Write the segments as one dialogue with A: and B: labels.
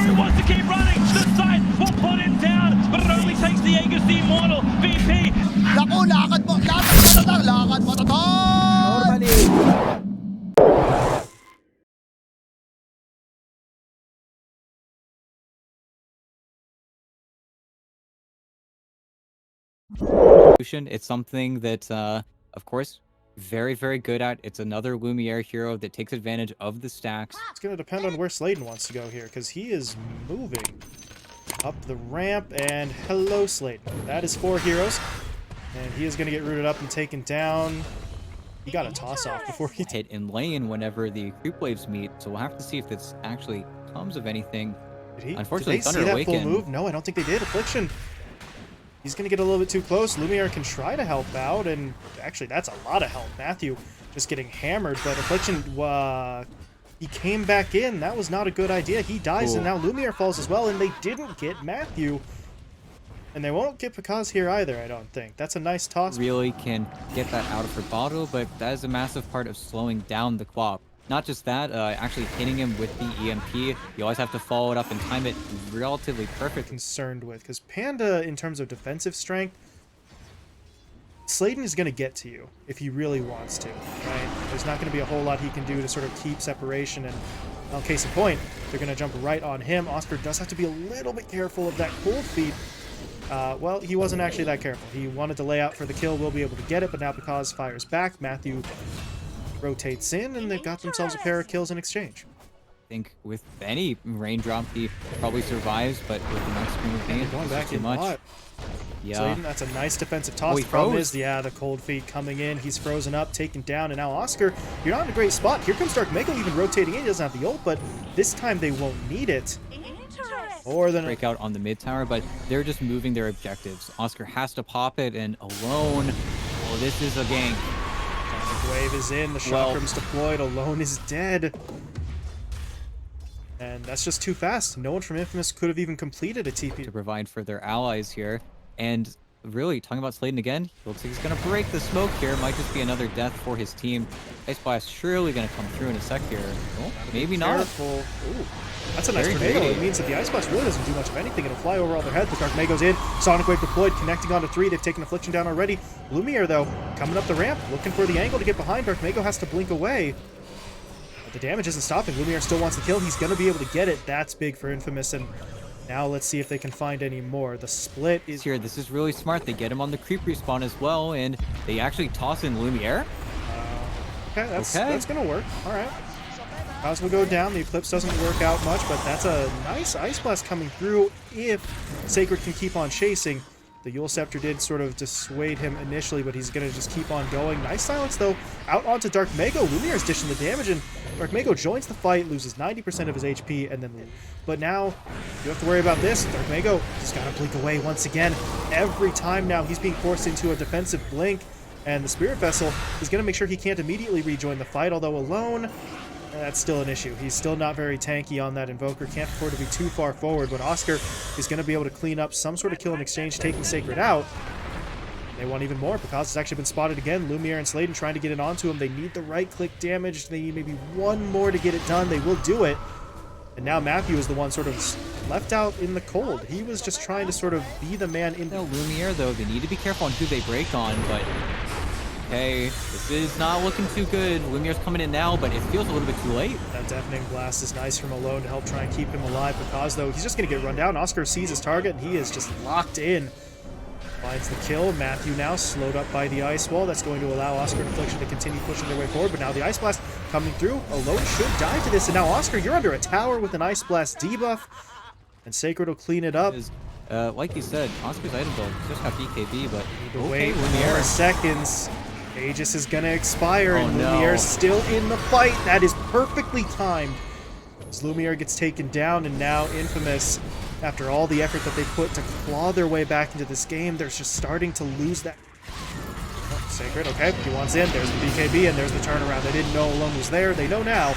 A: Who wants to keep running? The side will put him down, but it only takes the Aegis the Immortal. VP.
B: Naku, lakad mo tatang, lakad mo tatang!
C: Normally. It's something that, of course, very, very good at. It's another Lumiere hero that takes advantage of the stacks.
D: It's going to depend on where Sladen wants to go here, because he is moving up the ramp, and hello, Sladen. That is 4 heroes, and he is going to get rooted up and taken down. He got a toss-off before he
C: hit in lane whenever the creep waves meet, so we'll have to see if this actually comes of anything. Unfortunately,
D: did they
C: Thunder
D: see that
C: Awaken.
D: full move? No, I don't think they did. Affliction. He's going to get a little bit too close. Lumiere can try to help out, and actually, that's a lot of help. Matthew just getting hammered, but Affliction, he came back in. That was not a good idea. He dies, and now Lumiere falls as well, and they didn't get Matthew. And they won't get Pakaz here either, I don't think. That's a nice toss.
C: Really can get that out of her bottle, but that is a massive part of slowing down the Quap. Not just that, actually hitting him with the EMP. You always have to follow it up and time it relatively perfect.
D: Concerned with, because Panda, in terms of defensive strength, Sladen is going to get to you if he really wants to, right? There's not going to be a whole lot he can do to sort of keep separation, and well, case in point, they're going to jump right on him. Oscar does have to be a little bit careful of that cold feed. Well, he wasn't actually that careful. He wanted to lay out for the kill, will be able to get it, but now because fires back, Matthew rotates in, and they've got themselves a pair of kills in exchange.
C: I think with any raindrop, he probably survives, but with the next screen of pain,
D: going back
C: too
D: in
C: much.
D: bot.
C: Yeah.
D: Sladen, that's a nice defensive toss
C: he
D: from
C: froze.
D: his, the cold feed coming in. He's frozen up, taken down, and now Oscar, you're not in a great spot. Here comes Dark Mako even rotating in. He doesn't have the ult, but this time they won't need it. Or then
C: break out on the mid tower, but they're just moving their objectives. Oscar has to pop it, and alone, oh, this is a gank.
D: The wave is in, the chakram's deployed, Alone is dead. And that's just too fast. No one from Infamous could have even completed a TP.
C: To provide for their allies here. And really, talking about Sladen again, he looks like he's going to break the smoke here. Might just be another death for his team. Ice Blast surely going to come through in a sec here. Oh, maybe not.
D: Ooh, that's a nice
C: Very
D: tornado.
C: greedy.
D: It means that the Ice Blast really doesn't do much of anything. It'll fly over all their heads. The Dark Mago's in. Sonic Wave deployed, connecting onto 3. They've taken Affliction down already. Lumiere, though, coming up the ramp, looking for the angle to get behind. Dark Mago has to blink away. But the damage isn't stopping. Lumiere still wants the kill. He's going to be able to get it. That's big for Infamous. And now let's see if they can find any more. The split is
C: here. This is really smart. They get him on the creep respawn as well, and they actually toss in Lumiere.
D: Okay, that's going to work. All right. Cos will go down. The Eclipse doesn't work out much, but that's a nice Ice Blast coming through if Sacred can keep on chasing. The Yule Scepter did sort of dissuade him initially, but he's going to just keep on going. Nice silence, though. Out onto Dark Mago. Lumiere's dishing the damage, and Dark Mago joins the fight, loses 90% of his HP, and then... But now, you have to worry about this. Dark Mago just got to blink away once again. Every time now, he's being forced into a defensive blink, and the Spirit Vessel is going to make sure he can't immediately rejoin the fight, although Alone... That's still an issue. He's still not very tanky on that Invoker. Can't afford to be too far forward, but Oscar is going to be able to clean up some sort of kill in exchange, taking Sacred out. They want even more. Pakaz has actually been spotted again. Lumiere and Sladen trying to get it onto him. They need the right-click damage. They need maybe one more to get it done. They will do it. And now Matthew is the one sort of left out in the cold. He was just trying to sort of be the man in...
C: No, Lumiere, though, they need to be careful on who they break on, but... Okay, this is not looking too good. Lumiere's coming in now, but it feels a little bit too late.
D: That Deafening Blast is nice from Alone to help try and keep him alive. Because, though, he's just going to get run down. Oscar sees his target, and he is just locked in. Finds the kill. Matthew now slowed up by the Ice Wall. That's going to allow Oscar and Affliction to continue pushing their way forward. But now the Ice Blast coming through. Alone should die to this. And now, Oscar, you're under a tower with an Ice Blast debuff. And Sacred will clean it up.
C: Like you said, Oscar's item build just got BKB, but
D: Wait
C: Lumiere.
D: 4 seconds. Aegis is going to expire,
C: Oh,
D: and
C: no.
D: Lumiere's still in the fight. That is perfectly timed. As Lumiere gets taken down, and now Infamous, after all the effort that they put to claw their way back into this game, they're just starting to lose that. Oh, Sacred, okay, he wants in. There's the BKB, and there's the turnaround. They didn't know Alone was there. They know now.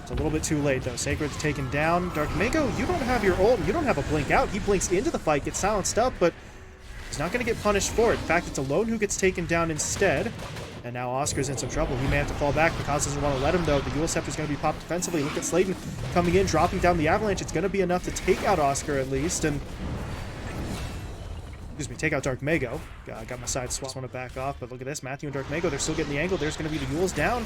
D: It's a little bit too late, though. Sacred's taken down. Dark Mako, you don't have your ult. You don't have a blink out. He blinks into the fight, gets silenced up, but he's not going to get punished for it. In fact, it's Alone who gets taken down instead. And now Oscar's in some trouble. He may have to fall back. Because doesn't want to let him, though. The Eul Scepter's going to be popped defensively. Look at Slayton coming in, dropping down the Avalanche. It's going to be enough to take out Oscar at least. And excuse me, take out Dark Mago. Got my side swap. Want to back off, but look at this. Matthew and Dark Mago, they're still getting the angle. There's going to be the Euls down.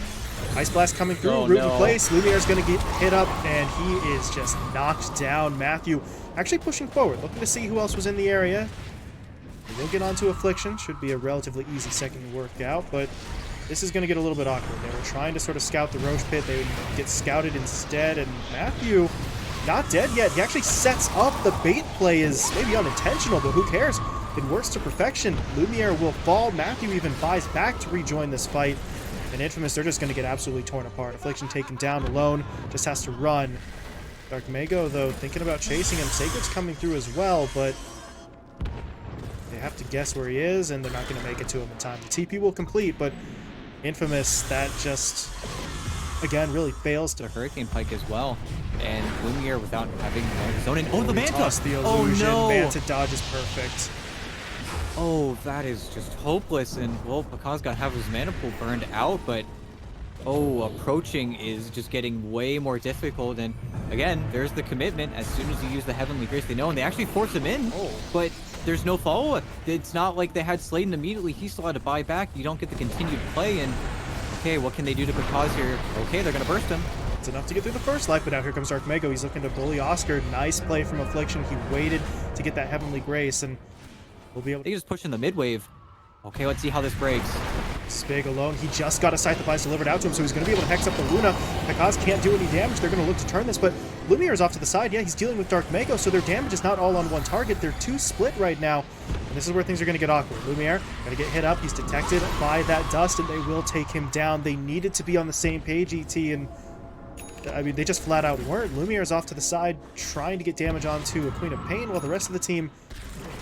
D: Ice Blast coming through. Root in place. Lumiere's going to get hit up, and he is just knocked down. Matthew actually pushing forward, looking to see who else was in the area. We'll get onto Affliction. Should be a relatively easy second to work out, but this is going to get a little bit awkward. They were trying to sort of scout the Roche Pit. They would get scouted instead, and Matthew not dead yet. He actually sets up the bait play. Is maybe unintentional, but who cares? It works to perfection. Lumiere will fall. Matthew even buys back to rejoin this fight. And Infamous, they're just going to get absolutely torn apart. Affliction taken down alone. Just has to run. Dark Mago, though, thinking about chasing him. Sacred's coming through as well, but they have to guess where he is, and they're not going to make it to him in time. The TP will complete, but Infamous, that just, again, really fails to...
C: The Hurricane Pike as well. And Lumiere without having his own... Oh, the Manta!
D: The illusion.
C: Oh, no!
D: Manta dodge is perfect.
C: Oh, that is just hopeless. And, well, Pakaz got half his mana pool burned out, but... Oh, approaching is just getting way more difficult. And, again, there's the commitment. As soon as you use the Heavenly Grace, they know, and they actually force him in.
D: Oh.
C: But there's no follow-up. It's not like they had Slayton immediately. He still had to buy back. You don't get the continued play, and... Okay, what can they do to Pakaz here? Okay, they're going to burst him.
D: It's enough to get through the first life, but now here comes Dark Mago. He's looking to bully Oscar. Nice play from Affliction. He waited to get that Heavenly Grace, and we'll be able to...
C: They just push in the mid-wave. Okay, let's see how this breaks.
D: Spig alone. He just got a Scythe of Ice delivered out to him, so he's going to be able to hex up the Luna. Pakaz can't do any damage. They're going to look to turn this, but Lumiere is off to the side. Yeah, he's dealing with Dark Mago, so their damage is not all on one target. They're two split right now, and this is where things are going to get awkward. Lumiere going to get hit up. He's detected by that dust, and they will take him down. They needed to be on the same page, ET, and I mean, they just flat out weren't. Lumiere is off to the side, trying to get damage onto a Queen of Pain, while the rest of the team,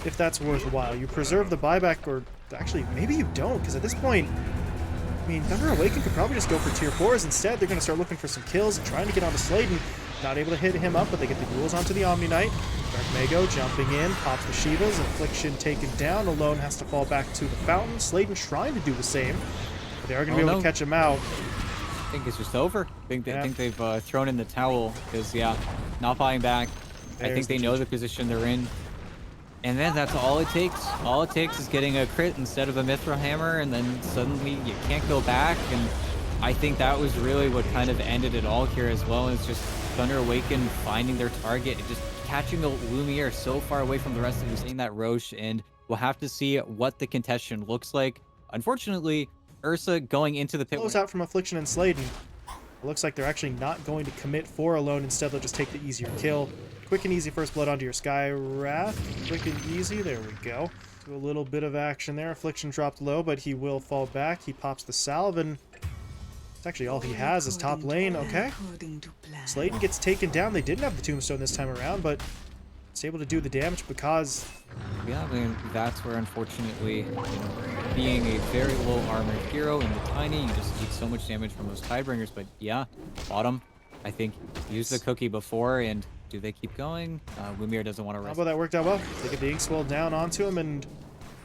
D: if that's worthwhile, you preserve the buyback, or actually, maybe you don't, because at this point, I mean, Thunder Awaken could probably just go for tier 4s. Instead, they're going to start looking for some kills and trying to get onto Slayton. Not able to hit him up, but they get the duels onto the Omni Knight. Dark Mago jumping in, pops the Shivas. Affliction taken down. Alone has to fall back to the Fountain. Slayton trying to do the same, but they are going to be able to catch him out.
C: I think it's just over. I think they've thrown in the towel because, yeah, not buying back. I think they know the position they're in. And then that's all it takes. All it takes is getting a crit instead of a Mithril Hammer, and then suddenly you can't go back. And I think that was really what kind of ended it all here, as well as just Thunder Awaken finding their target and just catching the Lumiere so far away from the rest of them, seeing that Roche. And we'll have to see what the contention looks like. Unfortunately, Ursa going into the pit.
D: Close out from Affliction and Slayton. It looks like they're actually not going to commit for Alone. Instead, they'll just take the easier kill. Quick and easy first blood onto your Sky Wrath. Quick and easy. There we go. Do a little bit of action there. Affliction dropped low, but he will fall back. He pops the salve, and it's actually all he has is top lane. Okay. Slayton gets taken down. They didn't have the Tombstone this time around, but it's able to do the damage because...
C: Yeah, I mean, that's where, unfortunately, you know, being a very low armored hero in the Tiny, you just take so much damage from those Tidebringers. But yeah, bottom, I think, used the cookie before, and do they keep going? Lumiere doesn't want to rest.
D: How about that worked out well? They get the Inkswell down onto him, and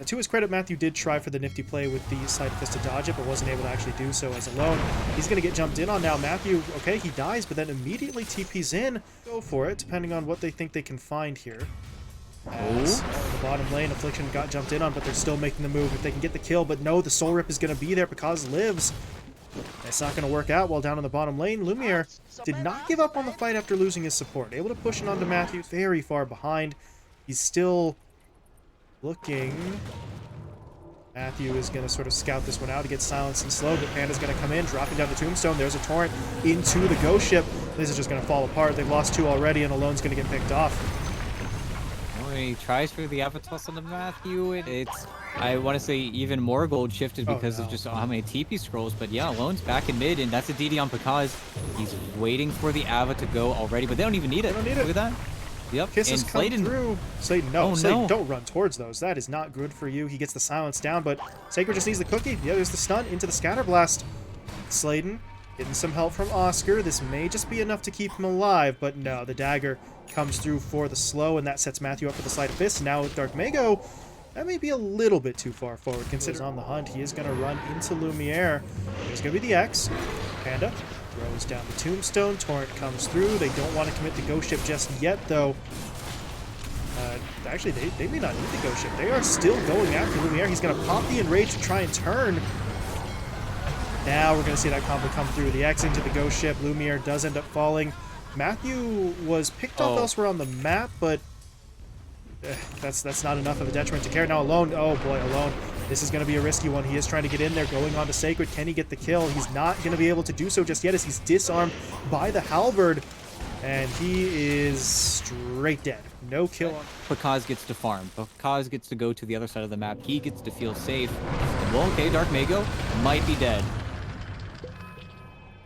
D: to his credit, Matthew did try for the nifty play with the Side Fist to dodge it, but wasn't able to actually do so as Alone. He's going to get jumped in on now. Matthew, okay, he dies, but then immediately TP's in. Go for it, depending on what they think they can find here. As in the bottom lane, Affliction got jumped in on, but they're still making the move if they can get the kill. But no, the Soul Rip is going to be there because lives. It's not going to work out while down in the bottom lane. Lumiere did not give up on the fight after losing his support. Able to push it onto Matthew, very far behind. He's still looking. Matthew is going to sort of scout this one out to get silenced and slow, but Panda's going to come in, dropping down the Tombstone. There's a Torrent into the Ghost Ship. This is just going to fall apart. They've lost 2 already, and Alone's going to get picked off.
C: He tries for the Avatos on the Matthew. It's, I want to say, even more gold shifted because of just how many TP scrolls. But yeah, Alone's back in mid, and that's a DD on Pakaz. He's waiting for the Ava to go already, but they don't even need it.
D: They don't need it.
C: Look at that. Yep.
D: Kisses
C: and
D: come
C: Slayton
D: through. Slayton, no.
C: Oh,
D: Slayton,
C: no.
D: don't run towards those. That is not good for you. He gets the silence down, but Sacred just needs the cookie. Yeah, there's the stun into the Scatter Blast. Slayton getting some help from Oscar. This may just be enough to keep him alive, but no, the dagger comes through for the slow, and that sets Matthew up for the Sleight of Fist. Now with Dark Mago, That may be a little bit too far forward. Considering on the hunt, he is going to run into Lumiere. There's going to be the X. Panda throws down the tombstone. Torrent comes through. They don't want to commit the ghost ship just yet, though. Actually, they may not need the ghost ship. They are still going after Lumiere. He's going to pop the enrage to try and turn. Now we're going to see that combo come through. The X into the ghost ship. Lumiere does end up falling. Matthew was picked off elsewhere on the map, but that's not enough of a detriment to care. Now Alone, oh boy, Alone. This is going to be a risky one. He is trying to get in there, going on to Sacred. Can he get the kill? He's not going to be able to do so just yet as he's disarmed by the halberd. And he is straight dead. No kill on.
C: Pakaz gets to farm. Pakaz gets to go to the other side of the map. He gets to feel safe. Well, okay, Dark Mago might be dead.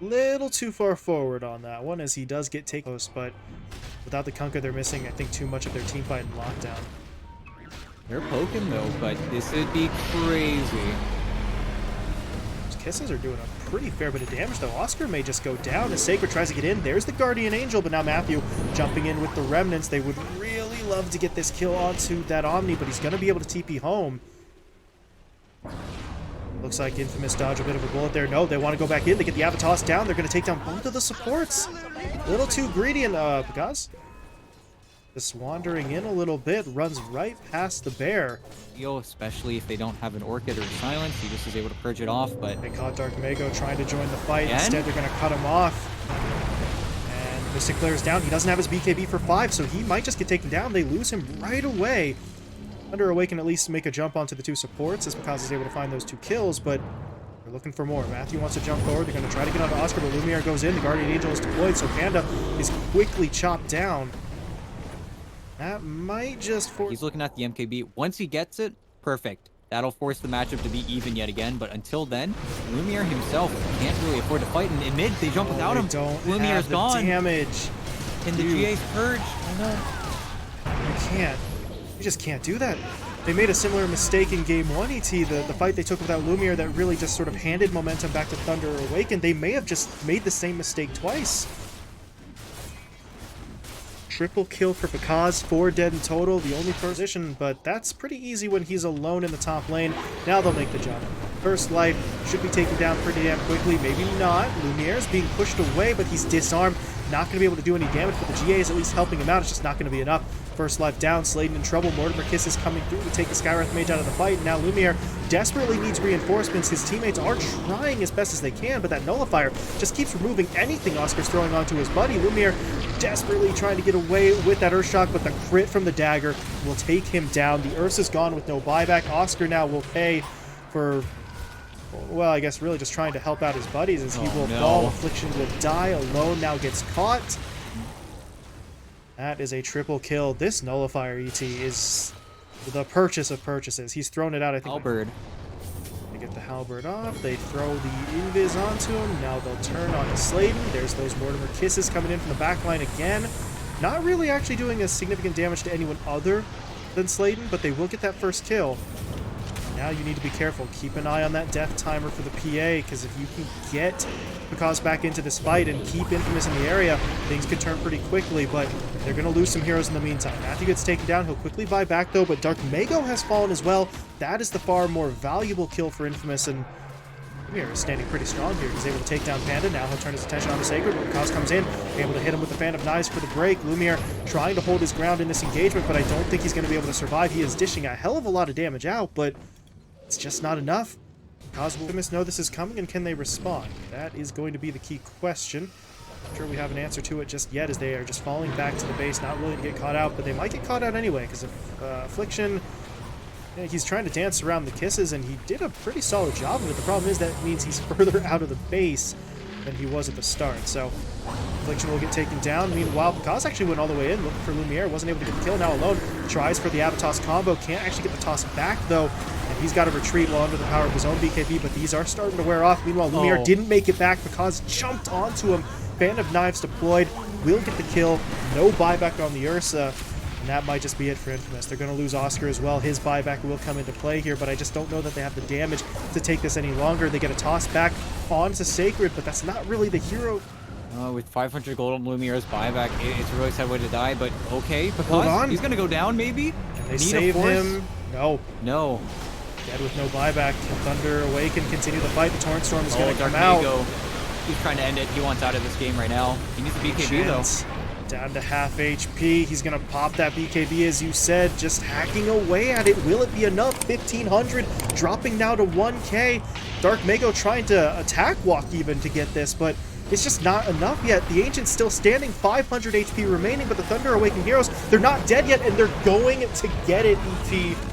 D: Little too far forward on that one as he does get take close, but without the Kunkka, they're missing, I think, too much of their team fight and lockdown.
C: They're poking, though, but this would be crazy.
D: Those Kisses are doing a pretty fair bit of damage, though. Oscar may just go down as Sacred tries to get in. There's the Guardian Angel, but now Matthew jumping in with the Remnants. They would really love to get this kill onto that Omni, but he's going to be able to TP home. Looks like Infamous dodged a bit of a bullet there. No, they want to go back in. They get the Avatos down. They're going to take down both of the supports. A little too greedy, and Pakaz just wandering in a little bit, runs right past the bear.
C: Especially if they don't have an Orchid or Silence, he just is able to purge it off, but...
D: They caught Dark Mago trying to join the fight. Instead, they're going to cut him off. And Mystic Flare is down. He doesn't have his BKB for 5, so he might just get taken down. They lose him right away. Under Awaken at least make a jump onto the two supports as Pakaz is able to find those 2 kills, but they're looking for more. Matthew wants to jump forward. They're going to try to get onto Oscar, but Lumiere goes in. The Guardian Angel is deployed, so Panda is quickly chopped down. That might just force...
C: He's looking at the MKB. Once he gets it, perfect. That'll force the matchup to be even yet again, but until then, Lumiere himself can't really afford to fight. And in mid, they jump without him. Lumiere's gone.
D: Damage.
C: And the GA's purge. I know.
D: You can't. You just can't do that. They made a similar mistake in Game 1 ET, the fight they took without Lumiere that really just sort of handed momentum back to Thunder or Awaken. They may have just made the same mistake twice. Triple kill for Pakaz, 4 dead in total, the only position, but that's pretty easy when he's alone in the top lane. Now they'll make the jump. First Life should be taken down pretty damn quickly, maybe not. Lumiere's being pushed away, but he's disarmed. Not going to be able to do any damage, but the GA is at least helping him out. It's just not going to be enough. First Life down, Sladen in trouble. Mortimer Kisses coming through to take the Skywrath Mage out of the fight. And now Lumiere desperately needs reinforcements. His teammates are trying as best as they can, but that Nullifier just keeps removing anything Oscar's throwing onto his buddy. Lumiere desperately trying to get away with that Earthshock, but the crit from the dagger will take him down. The Ursa's gone with no buyback. Oscar now will pay for, well, I guess really just trying to help out his buddies as he will fall. Affliction will die. Alone now gets caught. That is a triple kill. This Nullifier ET is the purchase of purchases. He's thrown it out, I think.
C: Halberd.
D: They get the Halberd off. They throw the Invis onto him. Now they'll turn on to Sladen. There's those Mortimer Kisses coming in from the back line again. Not really actually doing a significant damage to anyone other than Sladen, but they will get that first kill. Now you need to be careful. Keep an eye on that death timer for the PA, because if you can get Pakaz back into this fight and keep Infamous in the area, things could turn pretty quickly, but they're going to lose some heroes in the meantime. Matthew gets taken down. He'll quickly buy back, though, but Dark Mago has fallen as well. That is the far more valuable kill for Infamous, and Lumiere is standing pretty strong here. He's able to take down Panda. Now he'll turn his attention on the Sacred, but Pakaz comes in, able to hit him with the Fan of Knives for the break. Lumiere trying to hold his ground in this engagement, but I don't think he's going to be able to survive. He is dishing a hell of a lot of damage out, but it's just not enough. Pakaz will know this is coming, and can they respond? That is going to be the key question. Not sure we have an answer to it just yet, as they are just falling back to the base, not willing to get caught out, but they might get caught out anyway, because if Affliction, he's trying to dance around the Kisses, and he did a pretty solid job of it. The problem is that means he's further out of the base than he was at the start, so Affliction will get taken down. Meanwhile, Pakaz actually went all the way in, looking for Lumiere, wasn't able to get the kill. Now Alone tries for the Avatos combo, can't actually get the toss back, though, and he's got to retreat while under the power of his own BKB, but these are starting to wear off. Meanwhile, Lumiere didn't make it back. Pakaz jumped onto him. Fan of Knives deployed, will get the kill. No buyback on the Ursa, and that might just be it for Infamous. They're going to lose Oscar as well. His buyback will come into play here, but I just don't know that they have the damage to take this any longer. They get a toss back onto Sacred, but that's not really the hero.
C: With 500 gold on Lumiere's buyback, it's a really sad way to die, but okay,
D: Hold on.
C: He's going to go down, maybe?
D: And they save him. No.
C: No.
D: Dead with no buyback. Thunder Awaken continue the fight. The Torrent Storm is going to
C: Dark
D: come out.
C: Mago. He's trying to end it. He wants out of this game right now. He needs a BKB
D: Chance. Down to half HP. He's going to pop that BKB, as you said, just hacking away at it. Will it be enough? 1,500, dropping now to 1K. Dark Mago trying to attack walk even to get this, but it's just not enough yet. The Ancient's still standing, 500 HP remaining, but the Thunder Awaken heroes, they're not dead yet, and they're going to get it, ET.